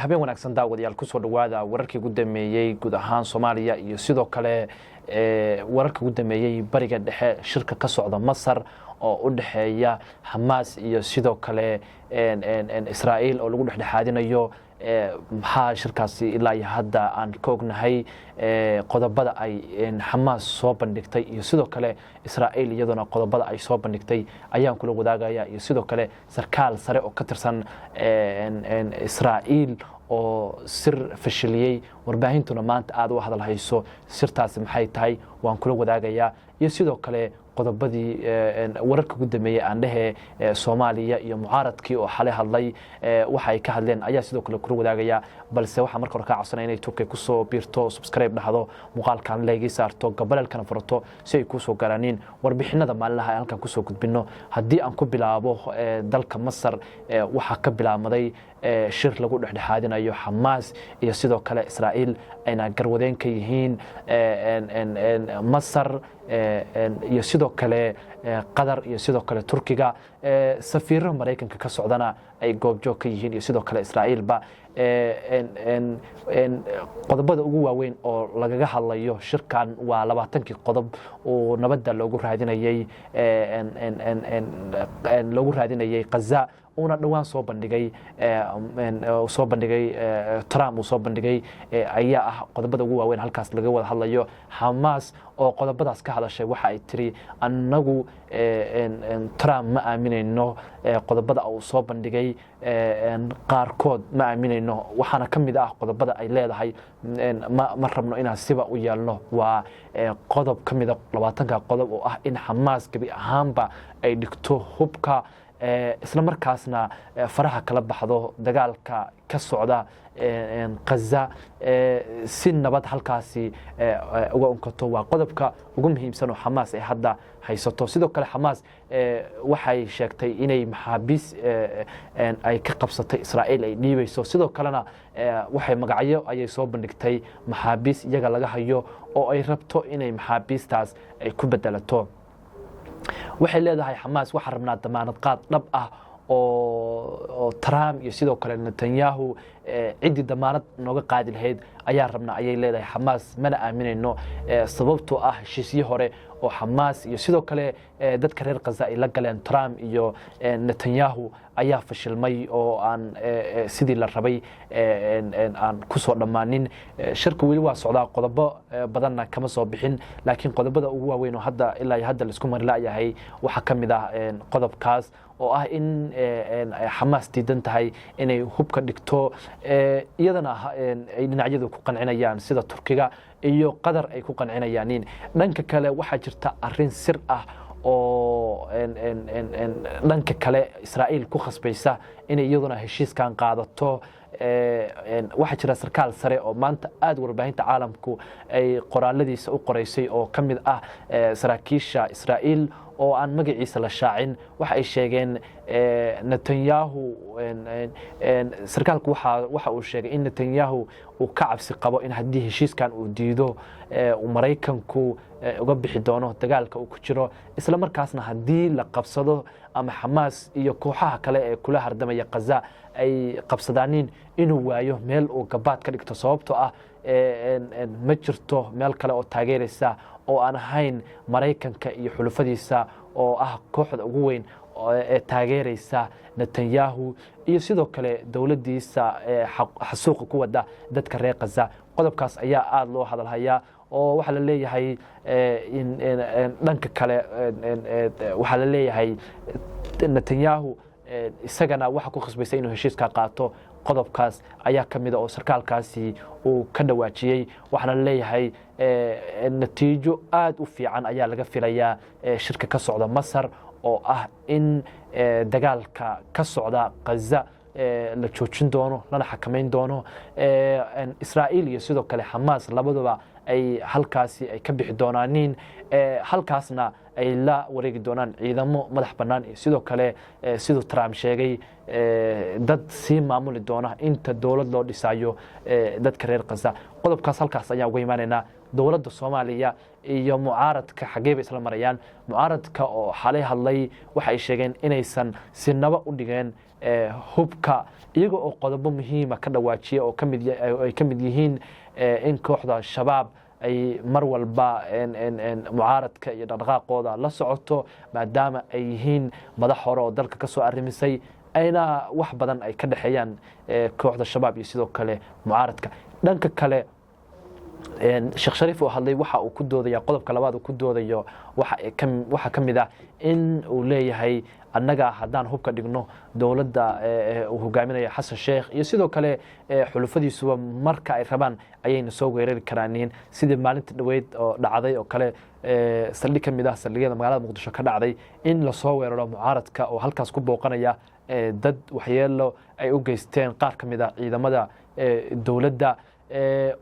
habeen wanaagsan daawadayaal ku soo dhawaada wararkii ugu dambeeyay guud ahaan Soomaaliya iyo sidoo kale wararkii ugu dambeeyay bariga dhexe shirka ka socda Masar oo u dhaxeeya Hamas iyo sidoo kale Israa'iil oo lagu dhexdhexaadinayo maxaa shirkaasi ilaa iyo hadda aan ka ognahay qodobada ay Hamas soo bandhigtay iyo sidoo kale Israa'iil iyaduna qodobada ay soo bandhigtay ayaan kula wadaagaya iyo sidoo kale sarkaal sare oo ka tirsan Israa'iil oo sir fashiliyay warbaahintuna maanta aad u hadal hayso sirtaasi maxay tahay waan kula wadaagaya iyo sidoo kale qodobadii wararka ugu dambeeyay aan dhahe Soomaaliya iyo mucaaradkii oo xalay hadlay waxa ay ka hadleen ayaa sidoo kale kula wadaagaya balse waxa marka hore ka codsanay inay Turkey ku soo biirto subscribe dhahdo muuqaalkan leegi saarto gabalkan furato si ay ku soo garanin warbixinada maalinlaha ee halkan ku soo gudbino hadii aan ku bilaabo dalka Masar waxa ka bilaamaday shir lagu dhexdhexaadinayo Hamas iyo sidoo kale Israa'iil ayna garwadeen ka yihiin Masar iyo sidoo kale Qatar iyo sidoo kale Turkiga safiirada Mareykanka ka socdana ay goobjoog ka yihiin iyo sidoo kale Israa'iil ba qodobada ugu waaweyn oo lagaga hadlayo shirkan waa 20 qodob oo nabadda loogu raadinayay Gaza una dhawaan soo bandhigay Trump soo bandhigay ayaa ah qodobada ugu waaweyn halkaas laga wada hadlayo Hamas oo qodobadaas ka hadashay waxa ay tiri annagu Trump ma aaminayno qodobada uu soo bandhigay qaarkood ma aaminayno waxaana kamid ah qodobada ay leedahay ma rabno inaan siba u yeelno waa qodob kamid ah 20 qodob oo ah in Hamas gabi ahaanba ay dhigto hubka isla markaasna faraha kala baxdo dagaalka ka socda Gaza si nabad halkaasi uga unkato waa qodobka ugu muhiimsan oo Hamas ay hadda haysato sidoo kale Hamas waxay sheegtay inay maxaabiis ay ka qabsatay Israa'iil ay dhiibayso sidoo kalena waxay magacyo ay soo bandhigtay maxaabiis iyaga laga hayo oo ay rabto inay maxaabiistaas ay ku bedelato waxay leedahay Hamas waxa rabnaa damaanad qaad dhab ah oo Trump iyo sidoo kale Netanyahu cidi damaanad nooga qaadi lahayd ayaa rabnaa ayay leedahay Hamas mana aaminayno sababtoo ah heshiisyo hore oo Hamas iyo sidoo kale dadka reer Gaza ay la galeen Trump iyo Netanyahu ayaa fashilmay oo aan sidii la rabay aan ku soo dhamaanin shirku wali waa socdaa qodobo badanna kama soo bixin laakiin qodobada ugu waaweyn oo hadda ilaa hadda la isku marlaayahay waxa kamid ah qodobkaas oo ah in Hamas diidan tahay inay hubka dhigto iyadana ay dhinacyadu ku qancinayaan sida Turkiga iyo Qatar ay ku qancinayaan dhanka kale waxa jirta arrin sir ah oo dhanka kale Israa'iil ku khasbaysa in iyaduna heshiiskan qaadato waxa jira sarkaal sare oo maanta aad warbaahinta caalamku ay qoraaladiisa u qoraysay oo kamid ah saraakiisha Israa'iil oo aan magaciisa la shaacin waxa ay sheegeen Netanyahu sarkaalku waxa uu sheegay in Netanyahu uu ka cabsi qabo in hadii heshiiskan uu diido Mareykanku uga bixi doono dagaalka uu ku jiro isla markaasna hadii la qabsado ama Hamas iyo kooxaha kale ee kula hardamaya Gaza ay qabsadaanin inuu waayo meel uu gabaad ka dhigto sababtoo ah ma jirto meel kale oo taageeraysa oo aan ahayn Mareykanka iyo xulufadiisa oo ah kooxda ugu weyn ee taageeraysa Netanyahu iyo sidoo kale dawladdiisa xasuuq ku wada dadka reer Gaza qodobkaas ayaa aad loo hadal hayaa oo waxa la leeyahay in dhanka kale waxa la leeyahay Netanyahu isagana waxa ku khasbaysay inuu heshiiska qaato qodobkaas ayaa kamid ah oo sarkaalkaasi uu ka dhawaajiyay waxana leeyahay natiijo aad u fiican ayaa laga filayaa shirka ka socda Masar oo ah in dagaalka ka socda Gaza la joojin doono lana xakameyn doono Israa'iil iyo sidoo kale Hamas labaduba ay halkaasi ay ka bixi doonaaniin halkaasna ay la wareegi doonaan ciidamo madax bannaan iyo sidoo kale siduu Trump sheegay dad sii maamuli doona inta dowlad loo dhisayo dadka reer Gaza qodobkaas halkaas ayaa uga imaanayna dowladda Soomaaliya iyo mucaaradka xageeba isla marayaan mucaaradka oo xalay hadlay waxa ay sheegeen inaysan sinaba u dhigeen hubka iyaga oo qodobo muhiim ah ka dhawaajiya oo kamid yihiin in kooxda shabaab ay mar walba mucaaradka iyo dhaqdhaqaaqooda la socoto maadaama ay yihiin madax hore oo dalka ka soo arrimisay ayna wax badan ay ka dhaxeeyaan kooxda shabaab iyo sidoo kale mucaaradka dhanka kale Sheekh Shariif oo hadlay waxa uu ku doodaya qodobka labaad uu ku doodayo waxa kamid ah in uu leeyahay annaga haddaan hubka dhigno dowladda uu hogaaminayo Xasan Sheekh iyo sidoo kale xulufadiisuba marka ay rabaan ayayna soo weerari karaan sidii maalinta dhaweyd oo dhacday oo kale saldhig kamid ah saldhigyada magaalada Muqdisho ka dhacday in la soo weeraro mucaaradka oo halkaas ku booqanaya dad waxyeelo ay u geysteen qaar kamid ah ciidamada dowladda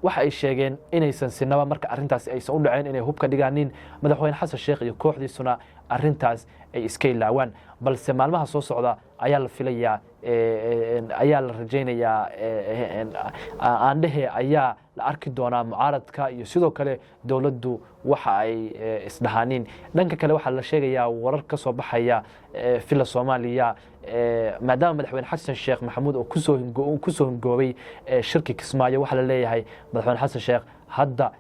waxa ay sheegeen inaysan sinaba marka arintaas aysan u dhaceen inay hubka dhigaanin madaxweyne Xasan Sheekh iyo kooxdiisuna arintaas ay iska ilaawaan balse maalmaha soo socda ayaa la filayaa ayaa la rajaynayaa aandhehe ayaa la arki doonaa mucaaradka iyo sidoo kale dowladdu waxa ay isdhahaaniin dhanka kale waxa la sheegayaa warar ka soo baxaya fila Soomaaliya maadaama madaxweyne Xasan Sheekh Maxamuud oo ku soo hingoobay shirki Kismaayo waxa la leeyahay madaxweyne Xasan Sheekh hadda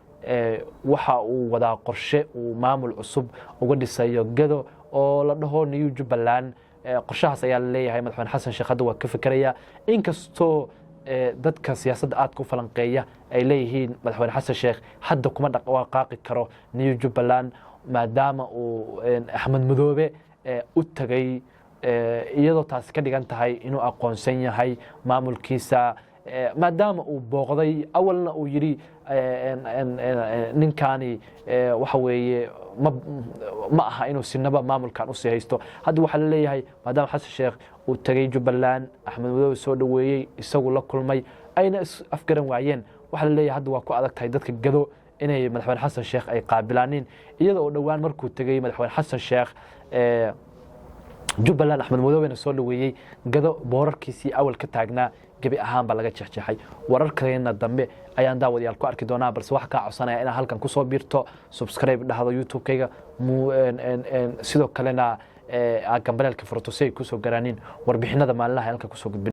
waxa uu wadaa qorshe uu maamul cusub uga dhisayo Gado oo la dhaho New Jubbaland qorshahaas ayaa la leeyahay madaxweyne Xasan Sheekh hadda waa ka fikiraya inkastoo dadka siyaasadda aad ku falanqeeya ay leeyihiin madaxweyne Xasan Sheekh hadda kuma dhaqaaqi karo New Jubbaland maadaama uu Axmed Madoobe u tagay iyadoo taas ka dhigan tahay inuu aqoonsan yahay maamulkiisa maadaama uu booqday awalna uu yiri ninkani waxa weeye ma aha inuu sinaba maamulkan u sii haysto hadda waxa la leeyahay maadaama Xasan Sheekh uu tagay Jubbaland Axmed Madoobe soo dhaweeyay isagu la kulmay ayna afgaran waayeen waxa la leeyahay hadda waa ku adag tahay dadka Gado inay madaxweyne Xasan Sheekh ay qaabilaaneen iyadoo dhawaan markuu tagay madaxweyne Xasan Sheekh Jubbaland Axmed Madoobe soo dhaweeyay Gado boorarkiisii awal ka taagnaa gabi ahaan ba laga jeexjeexay wararkeena dambe ayaan daawadayaal ku arki doonaa balse waxa ka codsanaya in halkan ku soo biirto subscribe dhahdo YouTube-kayga sidoo kalena gambaleelka furto si ay ku soo garaanin warbixinada maalinlaha halka ku soo gudbin